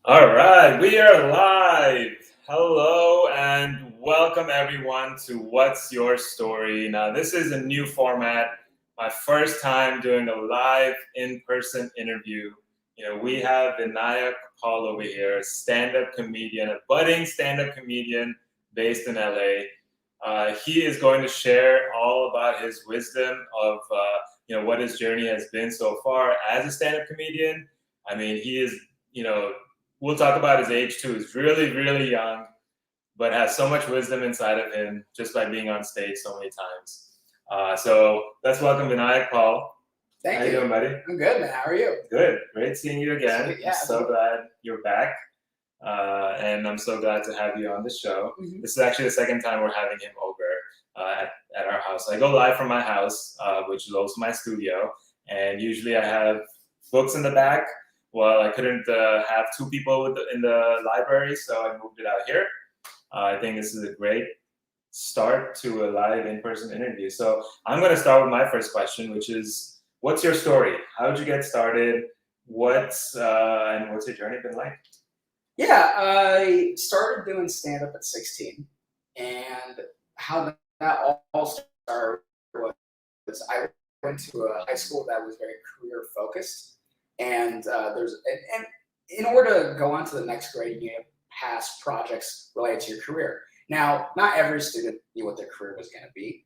All right, we are live. Hello and welcome everyone to What's Your Story. Now, this is a new format, my first time doing a live in-person interview. We have Vinayak Pal over here, stand-up comedian, a budding stand-up comedian based in LA. He is going to share all about his wisdom of what his journey has been so far as a stand-up comedian. I mean, he is, we'll talk about his age too. He's really, really young, but has so much wisdom inside of him just by being on stage so many times. So let's welcome Vinayak Pal. Thank How you. you doing, buddy? I'm good, man. How are you? Good. Great seeing you again. Sweet, yeah. I'm so glad you're back. And I'm so glad to have you on the show. Mm-hmm. This is actually the second time we're having him over at our house. I go live from my house, which is also my studio. And usually I have books in the back. Well, I couldn't have two people in the library, so I moved it out here. I think this is a great start to a live in-person interview. So I'm going to start with my first question, which is, what's your story? How did you get started? What's your journey been like? Yeah, I started doing stand-up at 16, and how that all started was I went to a high school that was very career-focused, and in order to go on to the next grade, you have to pass projects related to your career. Now, not every student knew what their career was going to be,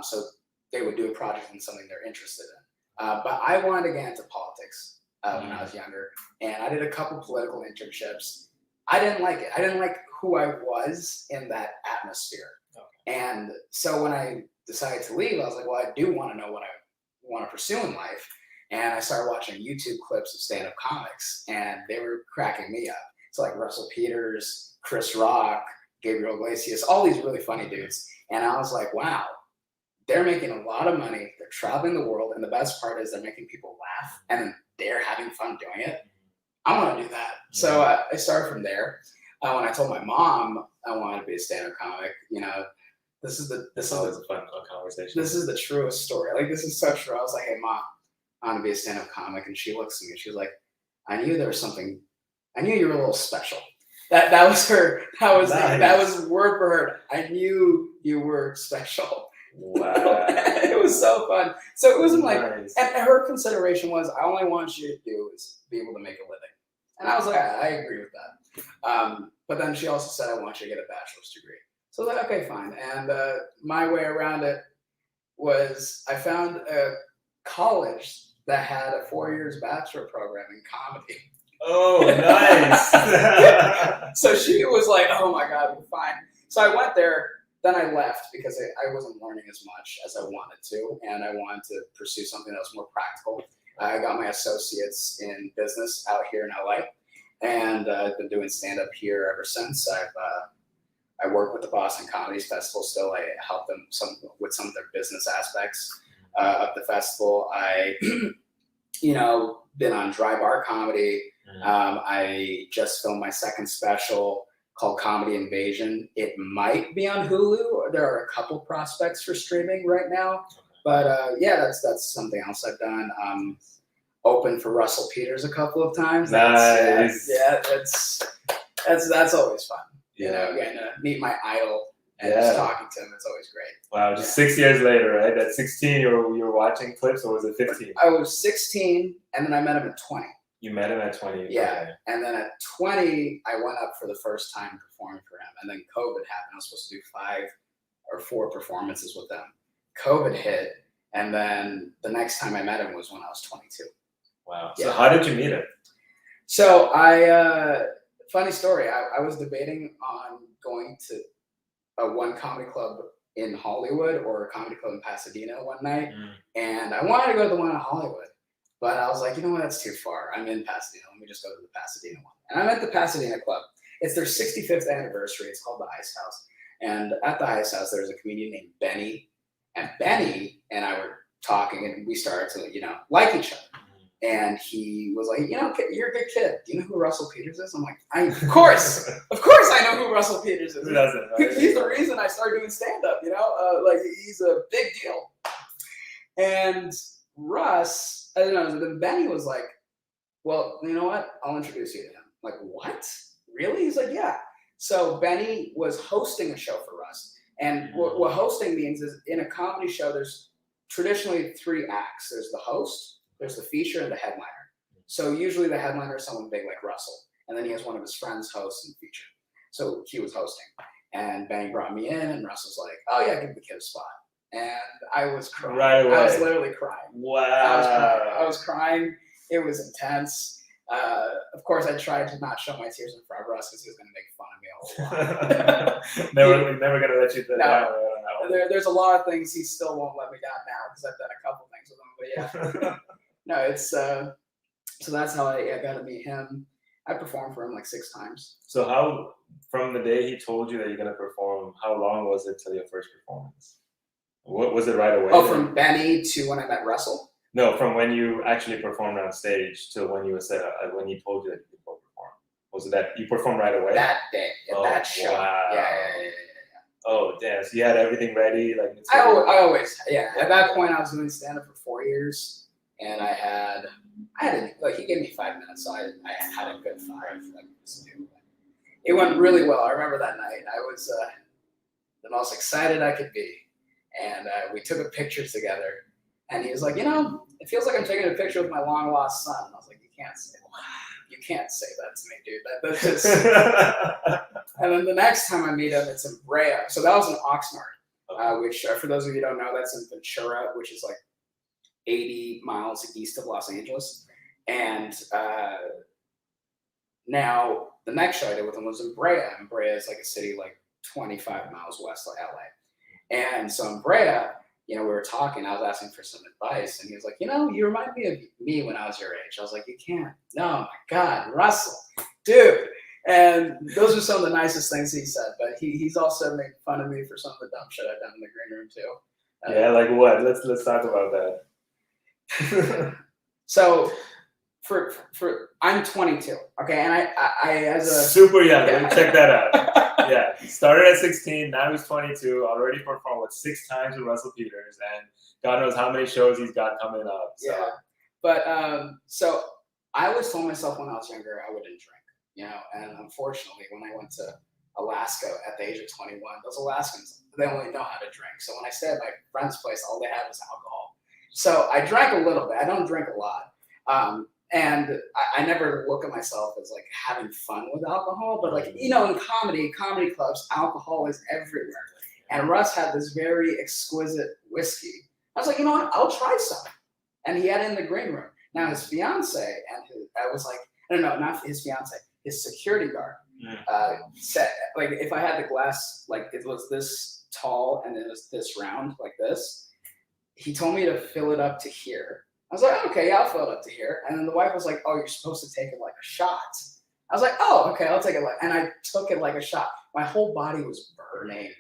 so they would do a project in something they're interested in. But I wanted to get into politics when I was younger, and I did a couple political internships. I didn't like it. I didn't like who I was in that atmosphere. Okay. And so when I decided to leave, I was like, well, I do want to know what I want to pursue in life. And I started watching YouTube clips of stand-up comics, and they were cracking me up. So like Russell Peters, Chris Rock, Gabriel Iglesias, all these really funny dudes. And I was like, wow, they're making a lot of money. They're traveling the world. And the best part is they're making people laugh, and then they're having fun doing it. I want to do that. So I started from there. When I told my mom I wanted to be a stand-up comic, this is always a fun conversation. This is the truest story. Like, this is so true. I was like, hey, Mom, I want to be a stand-up comic. And she looks at me and she was like, I knew there was something. I knew you were a little special. That was her. That was word for her. I knew you were special. Wow. It was so fun. So it wasn't like, and her consideration was, I only want you to do is be able to make a living. And I was like, I agree with that. But then she also said, I want you to get a bachelor's degree. So I was like, okay, fine. And my way around it was I found a college that had a 4 years bachelor program in comedy. Oh, nice. So she was like, oh my God, we're fine. So I went there. Then I left because I wasn't learning as much as I wanted to, and I wanted to pursue something that was more practical. I got my associates in business out here in LA, and I've been doing stand-up here ever since. I work with the Boston Comedy Festival still. I help them with some of their business aspects of the festival. I, been on Dry Bar Comedy. I just filmed my second special called Comedy Invasion. It might be on Hulu. There are a couple prospects for streaming right now. But that's something else I've done. Opened for Russell Peters a couple of times. Nice. That's always fun. Getting to meet my idol and just talking to him. It's always great. Wow, just 6 years later, right? At 16, you were watching clips, or was it 15? I was 16, and then I met him at 20. You met him at 20? Yeah, okay. And then at 20, I went up for the first time performing for him, and then COVID happened. I was supposed to do 5 or 4 performances with them. COVID hit, and then the next time I met him was when I was 22. Wow. So how did you meet him? So funny story, I was debating on going to one comedy club in Hollywood or a comedy club in Pasadena one night, and I wanted to go to the one in Hollywood. But I was like, you know what, that's too far. I'm in Pasadena. Let me just go to the Pasadena one. And I'm at the Pasadena Club. It's their 65th anniversary. It's called the Ice House. And at the Ice House, there's a comedian named Benny. And Benny and I were talking, and we started to, like each other. And he was like, you're a good kid. Do you know who Russell Peters is? I'm like, of course I know who Russell Peters is. Who doesn't? Right? He's the reason I started doing stand-up, he's a big deal. And Russ, I don't know, then Benny was like, well, you know what? I'll introduce you to him. I'm like, what? Really? He's like, yeah. So Benny was hosting a show for Russ. And what hosting means is in a comedy show, there's traditionally 3 acts. There's the host, there's the feature, and the headliner. So usually the headliner is someone big like Russell. And then he has one of his friends host and feature. So he was hosting. And Benny brought me in, and Russ was like, oh, yeah, give the kid a spot. And I was crying. Right away. I was literally crying. Wow. I was crying. It was intense. Of course, I tried to not show my tears in front of Russ because he was going to make fun of me all the never going to let you down. There's a lot of things he still won't let me down now because I've done a couple things with him. But yeah, no, it's so that's how I got to meet him. I performed for him like 6 times. So how, from the day he told you that you're going to perform, how long was it till your first performance? What was it right away? Oh, from Benny to when I met Russell? No, from when you actually performed on stage to when you said when he told you that you could perform. Was it that you performed right away? That day, that show. Wow. Yeah. Oh, damn. So you had everything ready? Like I always, yeah. At that point, I was doing stand-up for 4 years, and I had like, he gave me 5 minutes, so I had a good 5. Like, it went really well. I remember that night. I was the most excited I could be, and we took a picture together, and he was like, it feels like I'm taking a picture with my long-lost son. And I was like, you can't say that to me, dude. That's just... And then the next time I meet him, it's in Brea. So that was in Oxnard, which, for those of you who don't know, that's in Ventura, which is like 80 miles east of Los Angeles. And now the next show I did with him was in Brea. And Brea is like a city like 25 miles west of LA. And so in Brea, we were talking, I was asking for some advice, and he was like, you remind me of me when I was your age. I was like, you can't. No, my God, Russell, dude. And those are some of the nicest things he said, but he's also made fun of me for some of the dumb shit I've done in the green room too. Yeah, like what? Let's talk about that. So for I'm 22, okay, and I as a super young. Check that out. Yeah, started at 16. Now he's 22. Already performed 6 times with Russell Peters, and God knows how many shows he's got coming up. So. Yeah, but so I always told myself when I was younger I wouldn't drink. And unfortunately, when I went to Alaska at the age of 21, those Alaskans, they only know how to drink. So when I stayed at my friend's place, all they had was alcohol. So I drank a little bit. I don't drink a lot. And I never look at myself as like having fun with alcohol, but like, in comedy clubs, alcohol is everywhere. And Russ had this very exquisite whiskey. I was like, I'll try some. And he had it in the green room. Now his fiance not his fiance, his security guard said, like, if I had the glass, like it was this tall and then it was this round like this, he told me to fill it up to here. I was like, okay, yeah, I'll fill it up to here. And then the wife was like, oh, you're supposed to take it like a shot. I was like, oh, okay, I'll take it and I took it like a shot. My whole body was burning.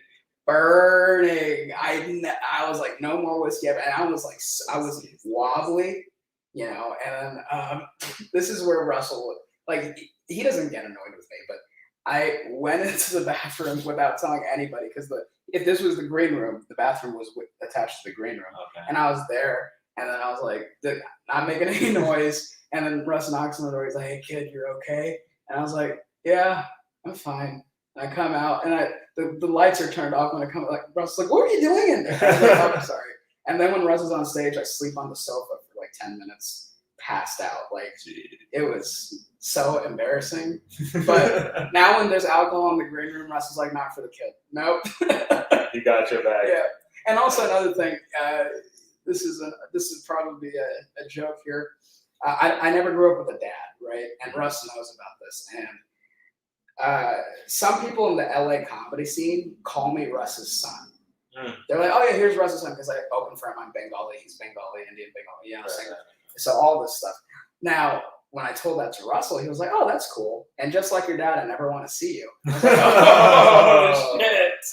I was like, no more whiskey ever. And I was wobbly, and this is where Russell, like, he doesn't get annoyed with me, but I went into the bathroom without telling anybody because if this was the green room, the bathroom was attached to the green room. Okay. And I was there, and then I was like, not making any noise. And then Russ knocks on the door. He's like, hey, kid, you're okay? And I was like, yeah, I'm fine. And I come out, and the lights are turned off when I come out. Like, Russ is like, what were you doing in there? I was like, oh, I'm sorry. And then when Russ is on stage, I sleep on the sofa for like 10 minutes, passed out. Like, it was so embarrassing. But now when there's alcohol in the green room, Russ is like, not for the kid. Nope. You got your back. Yeah. And also another thing, this is probably a joke here. I never grew up with a dad, right? And Russ knows about this. And some people in the LA comedy scene call me Russ's son. They're like, oh yeah, here's Russ's son, because I open for him. I'm Bengali, he's Bengali, Indian Bengali, so all this stuff. Now, when I told that to Russell, he was like, oh, that's cool. And just like your dad, I never want to see you. I was like, oh, shit.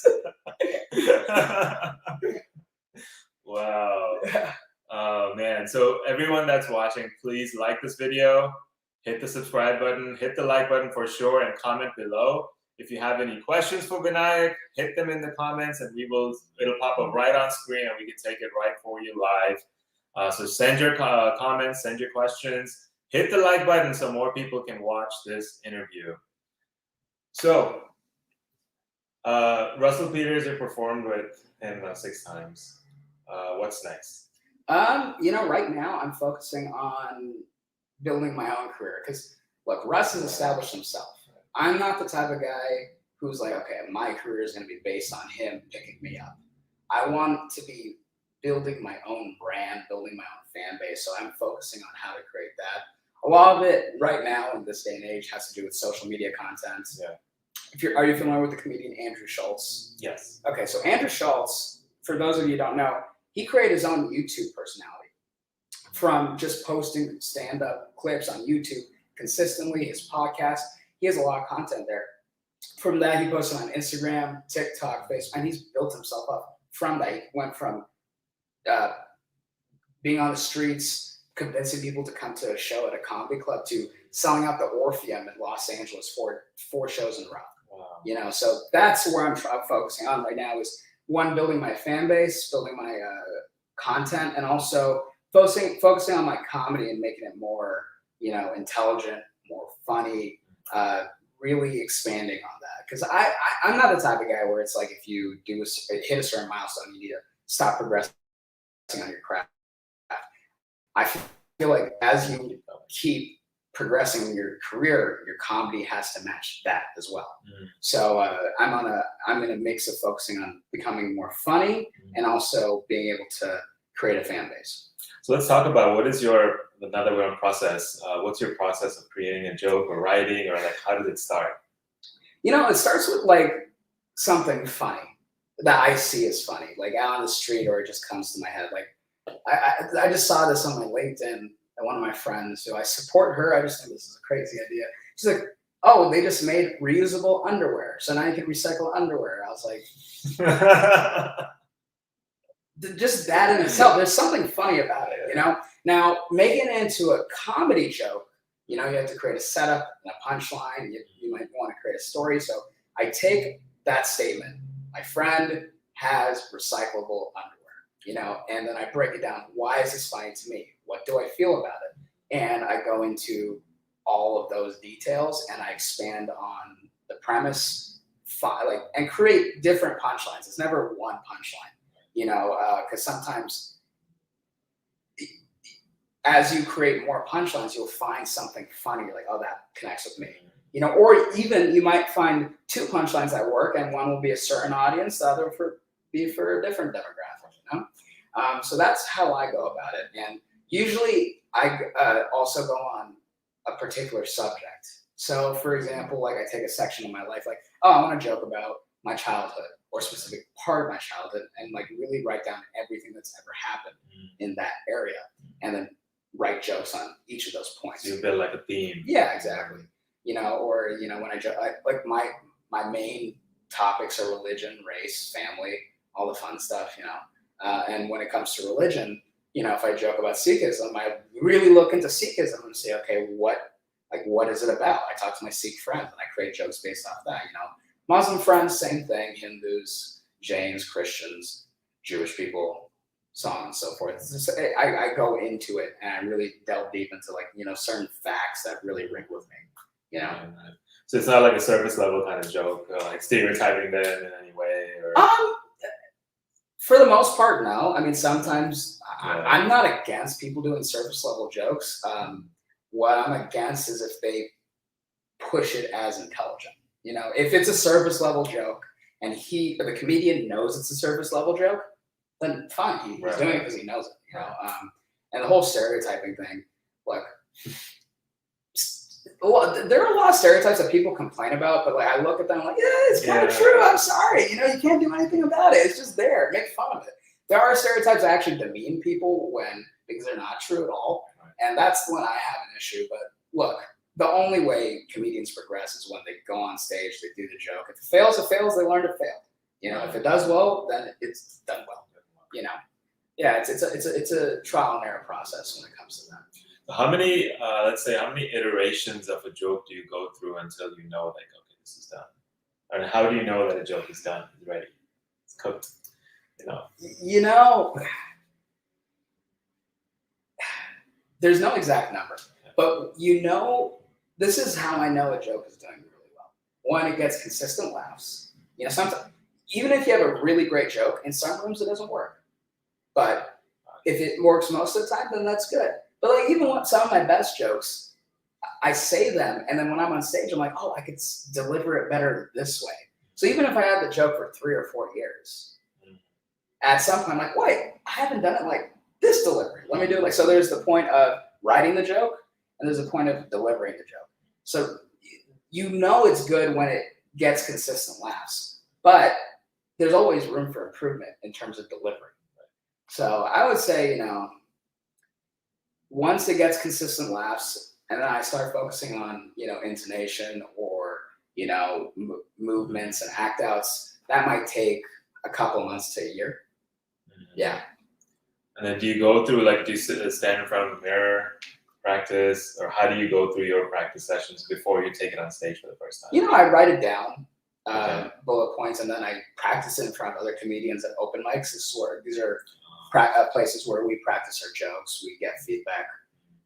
Wow. Oh, man. So everyone that's watching, please like this video, hit the subscribe button, hit the like button for sure, and comment below. If you have any questions for Vinayak, hit them in the comments, and it'll pop up right on screen, and we can take it right for you live. So send your comments, send your questions. hit the like button so more people can watch this interview. So, Russell Peters, you performed with him 6 times. What's next? Right now I'm focusing on building my own career because look, Russ has established himself. I'm not the type of guy who's like, okay, my career is going to be based on him picking me up. I want to be building my own brand, building my own fan base. So I'm focusing on how to create that. A lot of it right now in this day and age has to do with social media content. Yeah. Are you familiar with the comedian Andrew Schultz? Yes. Okay, so Andrew Schultz, for those of you who don't know, he created his own YouTube personality from just posting stand-up clips on YouTube consistently, his podcast. He has a lot of content there. From that, he posted on Instagram, TikTok, Facebook, and he's built himself up from that. He went from being on the streets, convincing people to come to a show at a comedy club to selling out the Orpheum in Los Angeles for 4 shows in a row. Wow. So that's where I'm focusing on right now is one, building my fan base, building my content, and also focusing on my comedy and making it more, intelligent, more funny, really expanding on that. Because I'm not the type of guy where it's like if you hit a certain milestone, you need to stop progressing on your craft. I feel like as you keep progressing in your career, your comedy has to match that as well. So I'm in a mix of focusing on becoming more funny and also being able to create a fan base. So let's talk about another way on process. What's your process of creating a joke or writing, or like how did it start? It starts with like something funny that I see as funny, like out on the street, or it just comes to my head. Like I just saw this on my LinkedIn, and one of my friends who I support her, I just think this is a crazy idea. She's like, oh, they just made reusable underwear, so now you can recycle underwear. I was like, just that in itself, there's something funny about it, Now, making it into a comedy joke, you have to create a setup and a punchline. You might want to create a story. So I take that statement, my friend has recyclable underwear, and then I break it down. Why is this funny to me? What do I feel about it? And I go into all of those details and I expand on the premise, and create different punchlines. It's never one punchline. Because sometimes as you create more punchlines, you'll find something funny. You're like, oh, that connects with me. Or even you might find 2 punchlines that work, and one will be a certain audience, the other be for a different demographic. So that's how I go about it. And usually I also go on a particular subject. So for example, like I take a section of my life, like, oh, I want to joke about my childhood or a specific part of my childhood, and like really write down everything that's ever happened in that area, and then write jokes on each of those points. So you build like a theme. Yeah, exactly. Or when I joke, like my main topics are religion, race, family, all the fun stuff. And when it comes to religion, if I joke about Sikhism, I really look into Sikhism and say, okay, what is it about? I talk to my Sikh friends and I create jokes based off that. Muslim friends, same thing. Hindus, Jains, Christians, Jewish people, so on and so forth. I go into it and I really delve deep into certain facts that really ring with me. So it's not like a surface level kind of joke, like stereotyping them in any way, or. For the most part, no. I mean, sometimes I'm not against people doing surface level jokes. What I'm against is if they push it as intelligent. If it's a surface level joke and the comedian knows it's a surface level joke, then fine, he's doing it because he knows it. And the whole stereotyping thing, look, there are a lot of stereotypes that people complain about, but I look at them like, yeah, it's kind of true. I'm sorry, you can't do anything about it. It's just there. Make fun of it. There are stereotypes that actually demean people because they're not true at all, and that's when I have an issue. But look, the only way comedians progress is when they go on stage, they do the joke. If it fails, they learn to fail. If it does well, then it's done well. Yeah, it's a trial and error process when it comes to that. How many, how many iterations of a joke do you go through until you know, like, okay, this is done? And how do you know that a joke is done, it's ready, it's cooked? There's no exact number. But this is how I know a joke is doing really well. One, it gets consistent laughs. Sometimes, even if you have a really great joke, in some rooms it doesn't work. But if it works most of the time, then that's good. But like even some of my best jokes, I say them, and then when I'm on stage, I'm like, oh, I could deliver it better this way. So even if I had the joke for 3 or 4 years, at some point, I'm like, wait, I haven't done it like this delivery. Let me do it like so. There's the point of writing the joke, and there's the point of delivering the joke. So it's good when it gets consistent laughs, but there's always room for improvement in terms of delivery. So I would say, once it gets consistent laughs, and then I start focusing on, intonation or, movements and act outs, that might take a couple months to a year. Yeah. And then do you go through, do you stand in front of a mirror, practice, or how do you go through your practice sessions before you take it on stage for the first time? I write it down, bullet points, and then I practice it in front of other comedians at open mics. These are places where we practice our jokes, we get feedback,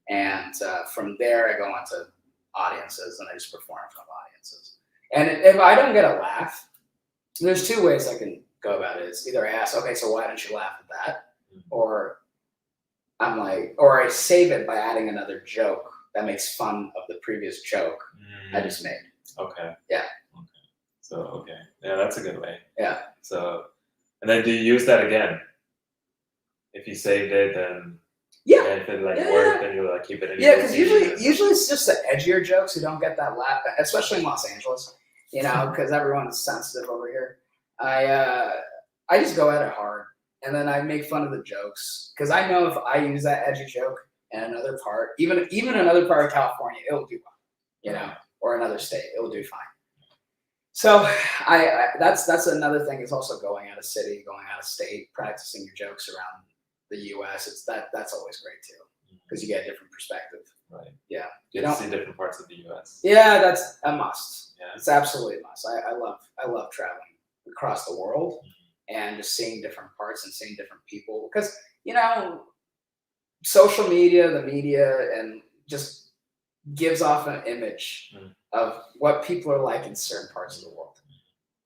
and from there I go on to audiences and I just perform in front of audiences. And if I don't get a laugh, there's 2 ways I can go about it. It's either I ask, okay, so why don't you laugh at that? Or I save it by adding another joke that makes fun of the previous joke I just made. Okay. Yeah. Okay. So, yeah, that's a good way. Yeah. So, and then do you use that again? If you saved it, then if it worked, then you keep it in. Yeah, because usually it's just the edgier jokes who don't get that laugh, especially in Los Angeles. Because everyone's sensitive over here. I just go at it hard, and then I make fun of the jokes because I know if I use that edgy joke in another part, even another part of California, it'll do fine. Or another state, it'll do fine. So that's another thing is also going out of city, going out of state, practicing your jokes around the U.S. That's always great too because you get a different perspective. Right. Yeah. You get to see different parts of the U.S. Yeah, that's a must. Yeah. It's absolutely a must. I love traveling across the world and just seeing different parts and seeing different people because social media, the media, and just gives off an image of what people are like in certain parts of the world,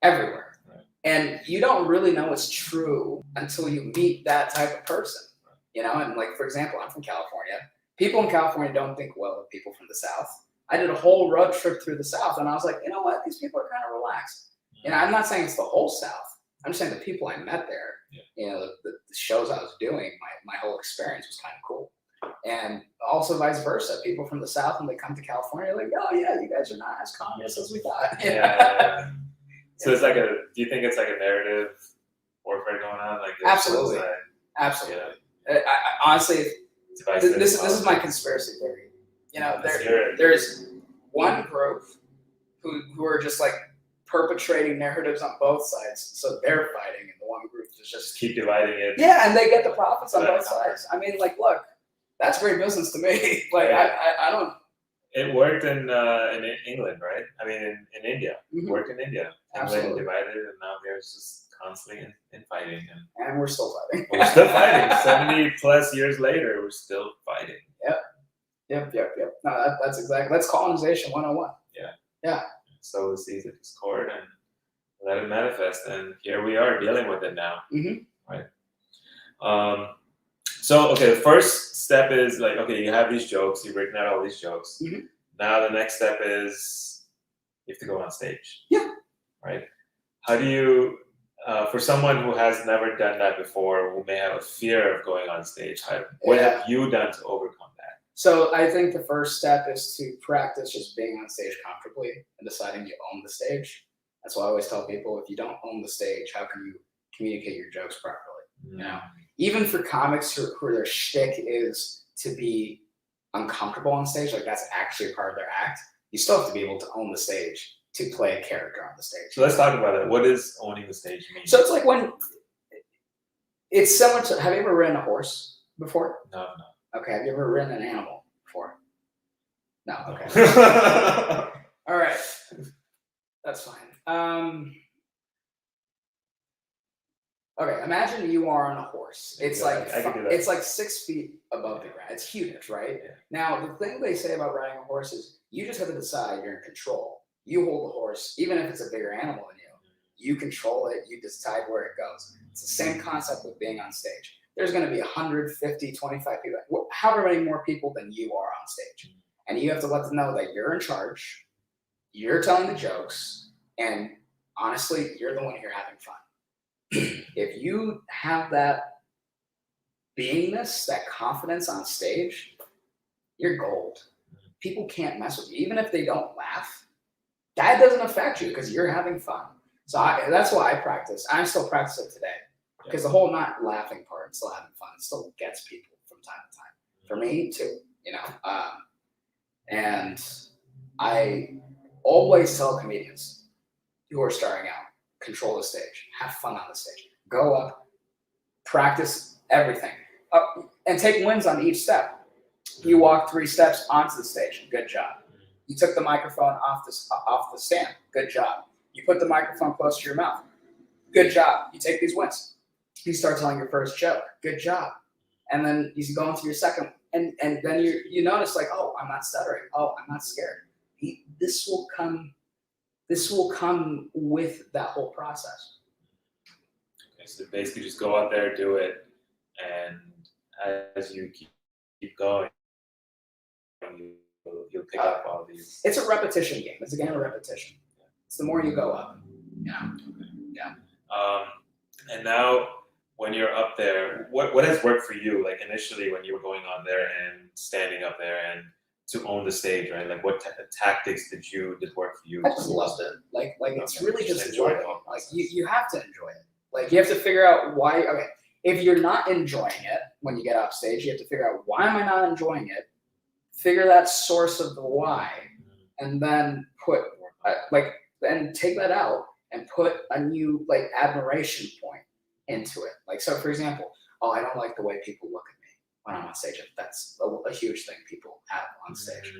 everywhere. Right. And you don't really know it's true until you meet that type of person, and for example, I'm from California. People in California don't think well of people from the South. I did a whole road trip through the South and I was like, you know what? These people are kind of relaxed. I'm not saying it's the whole South. I'm just saying the people I met there, the shows I was doing, my whole experience was kind of cool. And also vice versa. People from the South, when they come to California, are like, oh yeah, you guys are not as communist as we thought. Yeah. So it's do you think it's like a narrative warfare going on? Absolutely. Absolutely. Yeah. I honestly, this is my conspiracy theory. There's one group who are just perpetrating narratives on both sides, so they're fighting, and the one group is just keep dividing it. Yeah, and they get the profits on both sides. I mean, look, that's great business to me. I don't. It worked in England, right? I mean, in India, it worked in India. Absolutely. England divided, and now there's just constantly infighting, and we're still fighting. We're still fighting. 70+ years later, we're still fighting. Yep. No, that's colonization 101. Yeah. Sow the seeds at discord and let it manifest, and here we are dealing with it now. Right. So the first step is you have these jokes, you've written out all these jokes. Now the next step is you have to go on stage. Yeah. Right. How do you, for someone who has never done that before, who may have a fear of going on stage, what have you done to overcome that? So I think the first step is to practice just being on stage comfortably and deciding you own the stage. That's why I always tell people, if you don't own the stage, how can you communicate your jokes properly? Even for comics who their shtick is to be uncomfortable on stage, that's actually part of their act, you still have to be able to own the stage to play a character on the stage. So let's talk about it. What does owning the stage mean? So it's when it's similar to, have you ever ridden a horse before? No. Okay, have you ever ridden an animal before? No, okay. All right. That's fine. Okay, imagine you are on a horse. It's it's 6 feet above the ground. It's huge, right? Yeah. Now, the thing they say about riding a horse is you just have to decide you're in control. You hold the horse, even if it's a bigger animal than you. You control it. You decide where it goes. It's the same concept with being on stage. There's going to be 150, 25 people, however many more people than you are on stage. And you have to let them know that you're in charge, you're telling the jokes, and honestly, you're the one here having fun. If you have that beingness, that confidence on stage, you're gold. People can't mess with you. Even if they don't laugh, that doesn't affect you because you're having fun. So that's why I practice. I still practice it today because the whole not laughing part and still having fun still gets people from time to time. For me too, and I always tell comedians who are starting out, control the stage, have fun on the stage, go up, practice everything, and take wins on each step. You walk 3 steps onto the stage, good job. You took the microphone off the stand, good job. You put the microphone close to your mouth, good job. You take these wins. You start telling your first joke, good job. And then you go into your second, and then you notice like, oh, I'm not stuttering. Oh, I'm not scared. This will come with that whole process. Okay, so basically just go out there, do it, and as you keep going, you'll pick up all these. It's a repetition game. It's a game of repetition. It's the more you go up. Yeah. Yeah. And now when you're up there, what has worked for you? Like initially when you were going on there and standing up there and to own the stage, right? Like what tactics did work for you? I just loved it. Like it's really just enjoying it. Like you have to enjoy it. Like you have to figure out why. Okay, if you're not enjoying it when you get off stage, you have to figure out why am I not enjoying it. Figure that source of the why, and then and take that out and put a new admiration point into it. Like so, for example, I don't like the way people look at me when I'm on stage. That's a huge thing people have on stage.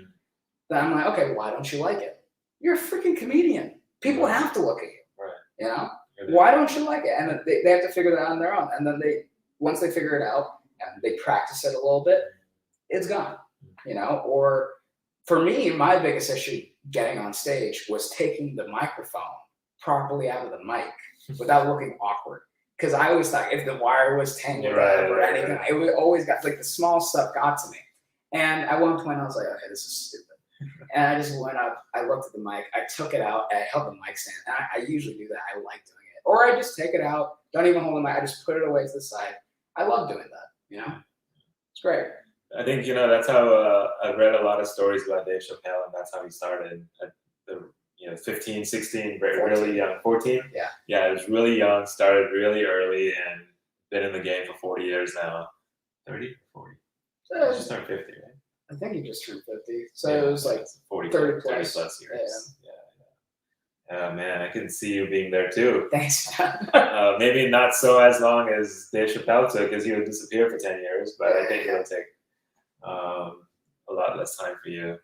Then I'm like, okay, why don't you like it? You're a freaking comedian. People have to look at you. Right. Why don't you like it? And then they have to figure that out on their own. And then once they figure it out and they practice it a little bit, it's gone. Or for me, my biggest issue getting on stage was taking the microphone properly out of the mic without looking awkward. Because I always thought if the wire was tangled up or anything, it would always got the small stuff got to me. And at one point I was like, okay, this is stupid. And I just went up, I looked at the mic, I took it out, and I held the mic stand. And I usually do that. I like doing it. Or I just take it out, don't even hold the mic, I just put it away to the side. I love doing that, It's great. I think, that's how I've read a lot of stories about Dave Chappelle, and that's how he started at the 15, 16, really young, 14? Yeah. Yeah, he was really young, started really early, and been in the game for 40 years now. 30? 40? So He just turned 50, right? I think he just turned 50. So it was 30 plus years. Yeah, man, I can see you being there too. Thanks. Maybe not so as long as Dave Chappelle took, because he would disappear for 10 years, but I think it'll take a lot less time for you.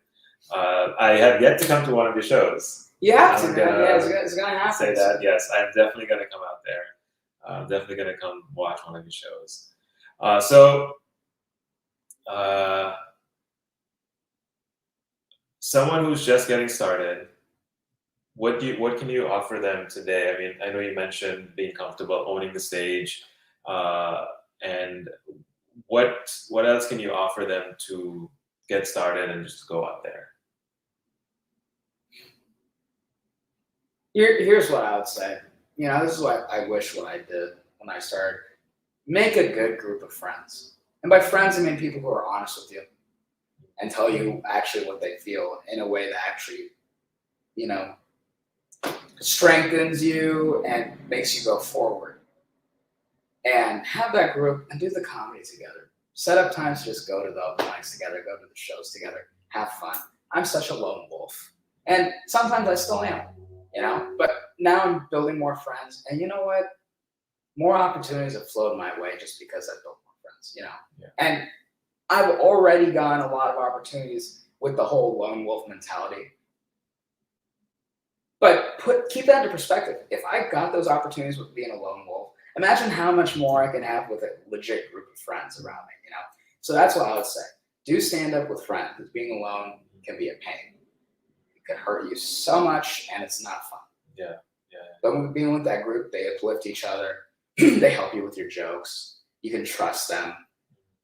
I have yet to come to one of your shows. You have to, man. Yeah, it's gonna happen. Say that, yes. I'm definitely gonna come out there. I'm definitely gonna come watch one of your shows. Someone who's just getting started, what can you offer them today? I mean, I know you mentioned being comfortable owning the stage, and what else can you offer them to get started and just go out there? Here's what I would say. This is what I wish what I did when I started. Make a good group of friends. And by friends, I mean people who are honest with you and tell you actually what they feel in a way that actually, strengthens you and makes you go forward. And have that group and do the comedy together. Set up times to just go to the open mics together, go to the shows together, have fun. I'm such a lone wolf. And sometimes I still am, but now I'm building more friends. And you know what? More opportunities have flowed my way just because I've built more friends, Yeah. And I've already gotten a lot of opportunities with the whole lone wolf mentality. But keep that into perspective. If I got those opportunities with being a lone wolf, imagine how much more I can have with a legit group of friends around me, So that's what I would say. Do stand up with friends. Because being alone can be a pain. It could hurt you so much, and it's not fun. Yeah. But when being with that group, they uplift each other. They help you with your jokes. You can trust them,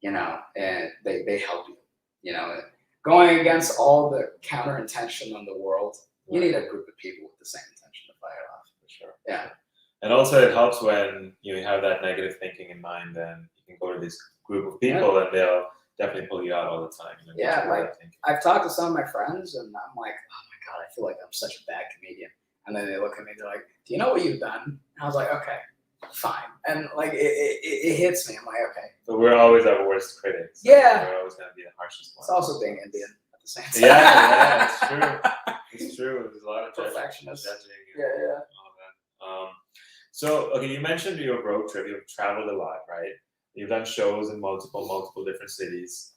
you know, and they help you, you know. Going against all the counter intention in the world, you need a group of people with the same intention to fight it off. For sure. Yeah. And also, it helps when you have that negative thinking in mind. Then you can go to this group of people, and they'll definitely pull you out all the time. You know, yeah, like I've talked to some of my friends, and I'm like, oh my god, I feel like I'm such a bad comedian. And then they look at me, they're like, do you know what you've done? And I was like, okay, fine. And like it hits me. I'm like, okay. But we're always our worst critics. Yeah. We're always going to be the harshest one. It's also being Indian at the same time. Yeah, it's true. It's true. There's a lot of Perfectionist. judging. Yeah. All that. So, okay, you mentioned your road trip. You've traveled a lot, right? You've done shows in multiple different cities.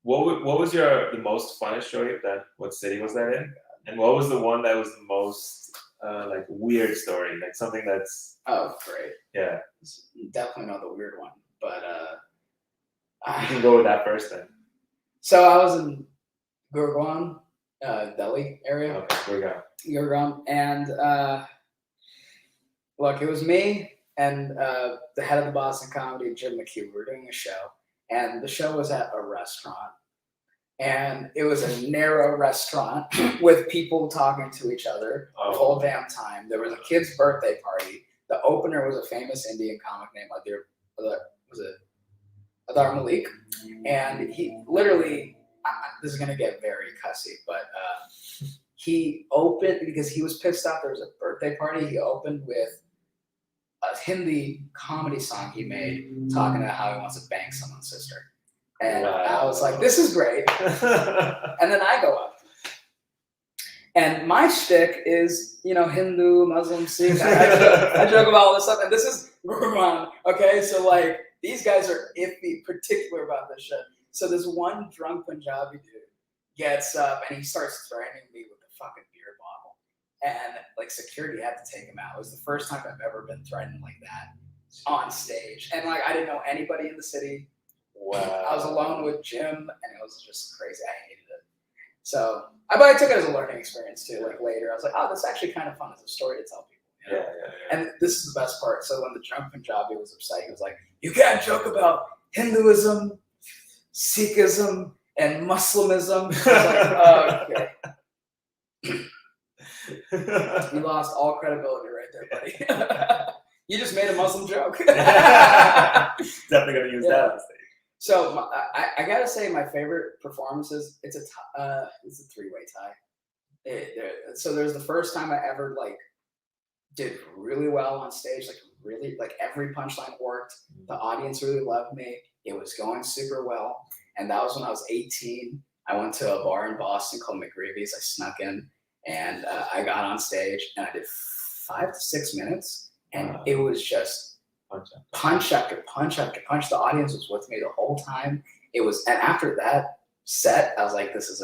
What was the most funnest show you've done? What city was that in? And what was the one that was the most like weird story? Like something that's great. Yeah. Definitely not the weird one. But you can go with that first then. So I was in Gurgaon, Delhi area. Okay, Gurgaon. And look, it was me and the head of the Boston Comedy, Jim McHugh. We were doing a show. And the show was at a restaurant. And it was a narrow restaurant with people talking to each other the whole damn time. There was a kid's birthday party. The opener was a famous Indian comic named Adar Malik. And he literally, this is going to get very cussy, but he opened, because he was pissed off there was a birthday party, he opened with a Hindi comedy song he made talking about how he wants to bang someone's sister. And I was like, this is great. And then I go up. And my shtick is, you know, Hindu, Muslim, Sikh. I joke about all this stuff. And this is Gurman. Okay, so like these guys are iffy, particular about this shit. So this one drunk Punjabi dude gets up and he starts threatening me with a fucking beer bottle. And like security had to take him out. It was the first time I've ever been threatened like that on stage. And like I didn't know anybody in the city. Wow. I was alone with Jim, and it was just crazy. I hated it. So, but I took it as a learning experience too. Like later, I was like, "Oh, that's actually kind of fun as a story to tell people." You know? Yeah. And this is the best part. So when the drunk Punjabi was upset, he was like, "You can't joke about Hinduism, Sikhism, and Muslimism." I was like, "Oh, okay." You lost all credibility right there, buddy. You just made a Muslim joke. Definitely gonna use that on stage. So I gotta say, my favorite performances. It's a three-way tie. So there's the first time I ever like did really well on stage, like really like every punchline worked. The audience really loved me. It was going super well, and that was when I was 18. I went to a bar in Boston called McGreevy's. I snuck in, and I got on stage, and I did 5 to 6 minutes, and it was just punch after punch after punch. The audience was with me the whole time. It was, and after that set, I was like, this is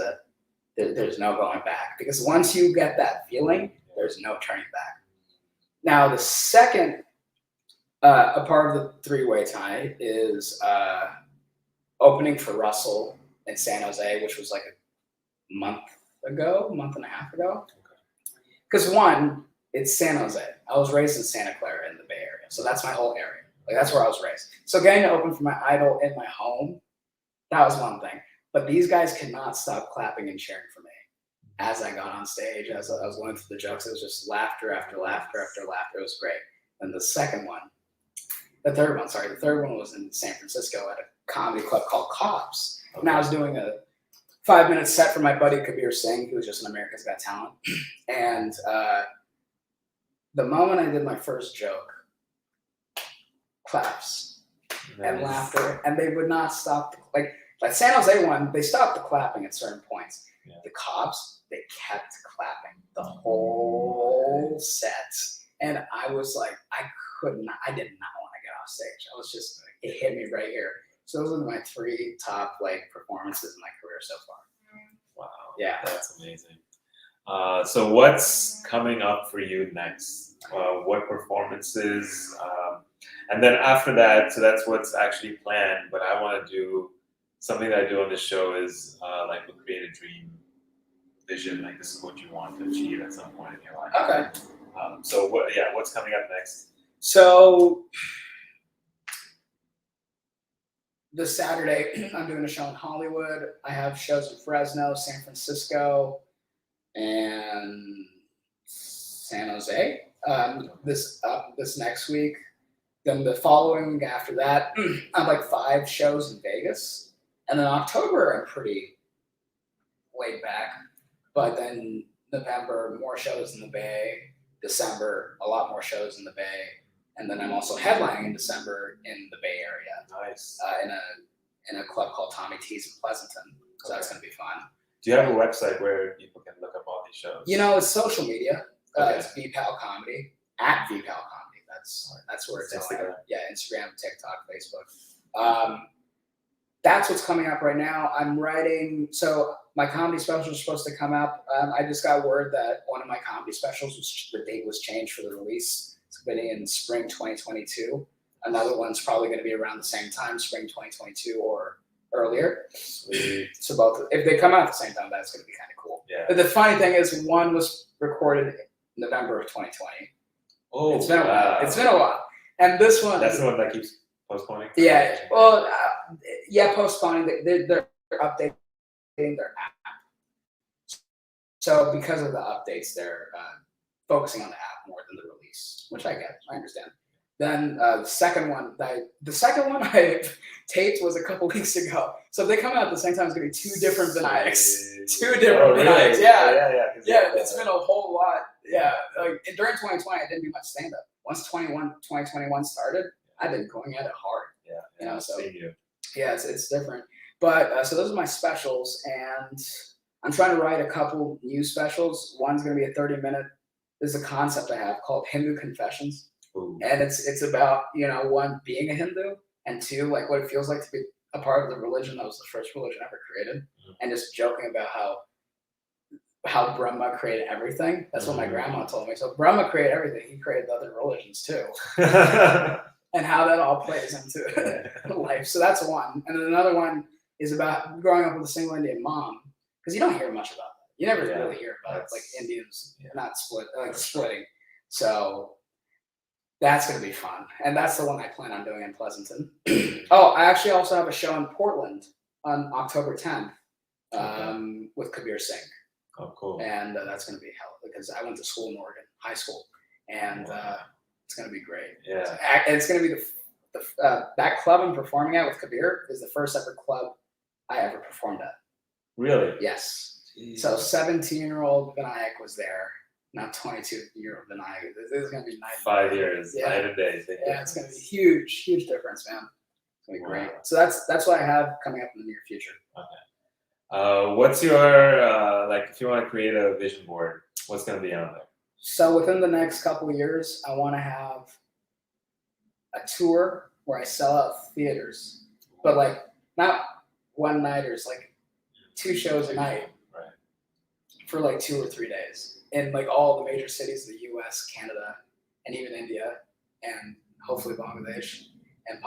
there's no going back, because once you get that feeling, there's no turning back. Now, the second a part of the three-way tie is opening for Russell in San Jose, which was like a month and a half ago. Because one, it's San Jose. I was raised in Santa Clara in the Bay Area, so that's my whole area. Like that's where I was raised. So getting to open for my idol in my home, that was one thing. But these guys could not stop clapping and cheering for me as I got on stage. As I was going through the jokes, it was just laughter after laughter after laughter. It was great. And the third one was in San Francisco at a comedy club called Cops. Okay. And I was doing a 5-minute set for my buddy Kabir Singh, who was just an America's Got Talent. And the moment I did my first joke, claps and laughter, and they would not stop. Like San Jose one, they stopped the clapping at certain points. Yeah. The Cops, they kept clapping the whole set, and I was like, I did not want to get off stage. I was just, it hit me right here. So those are my 3 top like performances in my career so far. Wow. Yeah, that's amazing. So what's coming up for you next? What performances? And then after that, so that's what's actually planned. But I want to do something that I do on this show is like we'll create a dream vision, like this is what you want to achieve at some point in your life. Okay. So what's coming up next? So this Saturday, I'm doing a show in Hollywood. I have shows in Fresno, San Francisco, and San Jose. This next week. Then the following week after that, I have like 5 shows in Vegas. And then October, I'm pretty laid back. But then November, more shows in the Bay. December, a lot more shows in the Bay. And then I'm also headlining in December in the Bay Area. Nice. In a club called Tommy T's in Pleasanton. So that's going to be fun. Do you have a website where people can look up all these shows? It's social media. Okay. It's VPAL Comedy, at VPAL Comedy. That's where it's Instagram. Yeah, Instagram, TikTok, Facebook. That's what's coming up right now. I'm writing. So my comedy specials are supposed to come up. I just got word that one of my comedy specials the date was changed for the release. It's going to be in spring 2022. Another one's probably going to be around the same time, spring 2022 or earlier. Sweet. So both, if they come out at the same time, that's going to be kind of cool. Yeah. But the funny thing is, one was recorded in November of 2020. Oh, It's been a while. It's been a while. And this one. That's the one that keeps postponing? Yeah. Well, postponing. They're updating their app. So because of the updates, they're focusing on the app more than the release, which I get. I understand. Then the second one I taped was a couple weeks ago. So if they come out at the same time, it's going to be 2 different Vinayaks. 2 different Vinayaks. Really? Yeah. It's been a whole lot. Yeah. Like during 2020, I didn't do much stand up. Once 2021 started, I've been going at it hard. Yeah. So you. yeah, it's different. But so those are my specials, and I'm trying to write a couple new specials. One's going to be a 30-minute. There's a concept I have called Hindu Confessions. Ooh. And it's about, 1, being a Hindu, and 2, like what it feels like to be a part of the religion that was the first religion ever created, and just joking about how Brahma created everything. That's what my grandma told me. So Brahma created everything. He created the other religions too. And how that all plays into life. So that's one. And then another one is about growing up with a single Indian mom, because you don't hear much about that. You never really hear about like Indians not splitting. So that's going to be fun. And that's the one I plan on doing in Pleasanton. Oh, I actually also have a show in Portland on October 10th with Kabir Singh. Oh, cool. And that's going to be hell, because I went to school in Oregon, high school. And it's going to be great. Yeah. And it's going to be that club I'm performing at with Kabir is the first ever club I ever performed at. Really? Yes. Jeez. So 17-year-old Vinayak was there. Not 22-year-old Vinayak. This is going to be nice. 5 years, night and day. Yeah, it's going to be huge difference, man. It's going to be great. So that's what I have coming up in the near future. Okay. What's your if you want to create a vision board, what's going to be on there? So within the next couple of years, I want to have a tour where I sell out theaters, but like not one-nighters, like 2 shows a night, right, for like 2 or 3 days in like all the major cities of the U.S., Canada, and even India, and hopefully Bangladesh and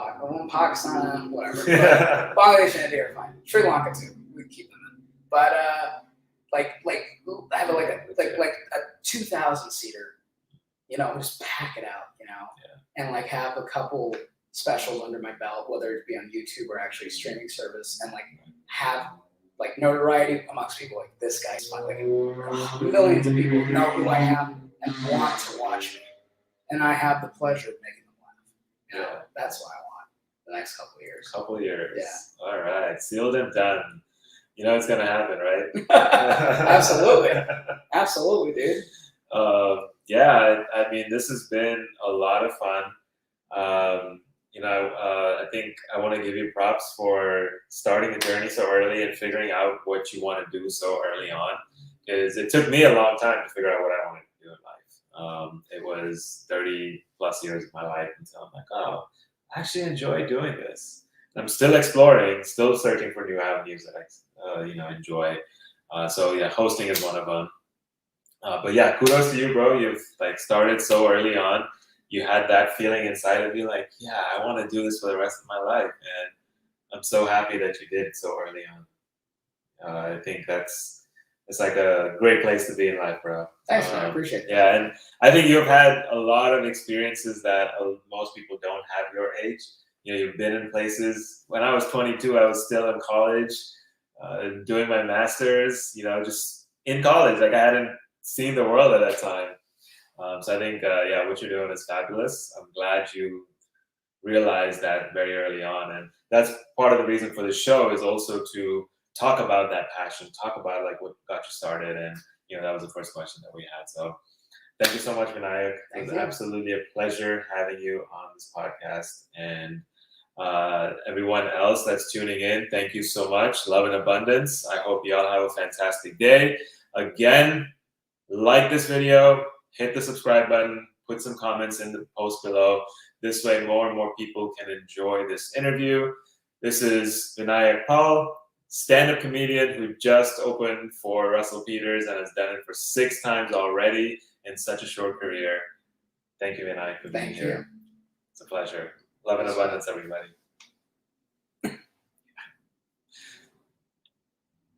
Pakistan, whatever. But Bangladesh and India are fine. Sri Lanka too. We keep them in. But I have a 2,000 seater, just pack it out, and like have a couple specials under my belt, whether it be on YouTube or actually streaming service, and like have like notoriety amongst people. Like, this guy's fun. Like millions of people know who I am and want to watch me, and I have the pleasure of making them laugh. That's what I want the next couple of years. Yeah. All right. Sealed and done. It's going to happen, right? Absolutely, dude. I mean, this has been a lot of fun. I think I want to give you props for starting the journey so early and figuring out what you want to do so early on, because it took me a long time to figure out what I wanted to do in life. It was 30 plus years of my life until I'm like, oh, I actually enjoy doing this. And I'm still exploring, still searching for new avenues that I enjoy. Hosting is one of them. But kudos to you, bro. You've started so early on. You had that feeling inside of you, like, I want to do this for the rest of my life. I'm so happy that you did so early on. I think it's like a great place to be in life, bro. Thanks, man. I appreciate that. Yeah, and I think you've had a lot of experiences that most people don't have your age. You know, you've been in places. When I was 22, I was still in college, doing my master's. You know, just in college. Like I hadn't seen the world at that time. So I think, yeah, what you're doing is fabulous. I'm glad you realized that very early on, and that's part of the reason for the show is also to talk about that passion, talk about like what got you started, and that was the first question that we had. So thank you so much, Vinayak. It was absolutely a pleasure having you on this podcast, and everyone else that's tuning in, thank you so much. Love and abundance. I hope you all have a fantastic day. Again, like this video, hit the subscribe button, put some comments in the post below. This way, more and more people can enjoy this interview. This is Vinayak Pal, stand-up comedian who just opened for Russell Peters and has done it for 6 times already in such a short career. Thank you, Vinayak, for being here. It's a pleasure. Love and abundance, everybody.